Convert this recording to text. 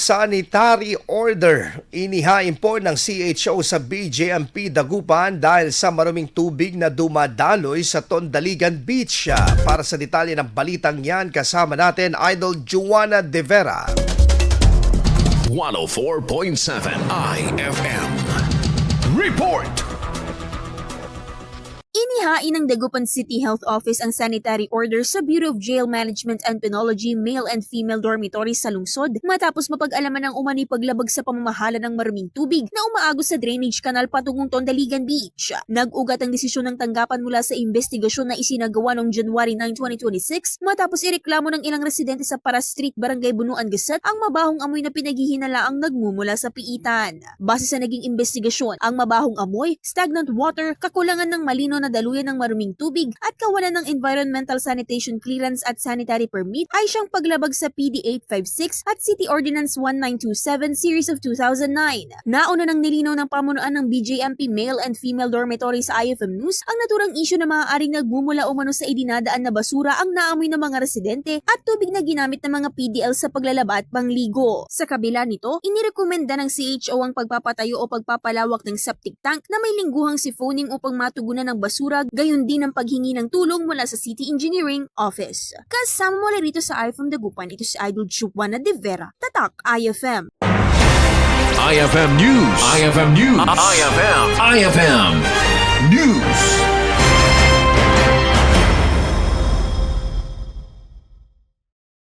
Sanitary order inihain po ng CHO sa BJMP Dagupan dahil sa maruming tubig na dumadaloy sa Tondaligan Beach. Para sa detalye ng balitang yan, kasama natin Idol Juana De Vera. 104.7 IFM Report. Inihain ng Dagupan City Health Office ang sanitary order sa Bureau of Jail Management and Penology male and female dormitories sa lungsod matapos mapag-alaman ng umano'y paglabag sa pamamahala ng maruming tubig na umaagos sa drainage canal patungong Tondaligan Beach. Nag-ugat ang desisyon ng tanggapan mula sa investigasyon na isinagawa noong January 9, 2026 matapos ireklamo ng ilang residente sa Para Street, Barangay Bunuan, Gasat ang mabahong amoy na pinaghihinalaang nagmumula sa piitan. Base sa naging investigasyon, ang mabahong amoy, stagnant water, kakulangan ng malino na daluyan ng maruming tubig at kawalan ng environmental sanitation clearance at sanitary permit ay siyang paglabag sa PD 856 at City Ordinance 1927 Series of 2009. Nauna nang nilinaw ng pamunuan ng BJMP male and female dormitory sa IFM News ang naturang isyu na maaaring nagmumula umano sa idinadaan na basura ang naamoy ng mga residente at tubig na ginamit ng mga PDL sa paglalaba at pangligo. Sa kabila nito, inirekomenda ng CHO ang pagpapatayo o pagpapalawak ng septic tank na may lingguhang siphoning upang matugunan ng basura, gayon din ang paghingi ng tulong mula sa City Engineering Office. Kasama mo rito sa IFM Dagupan, ito si Idol Juana De Vera, Tatak IFM. IFM News. IFM News. IFM News.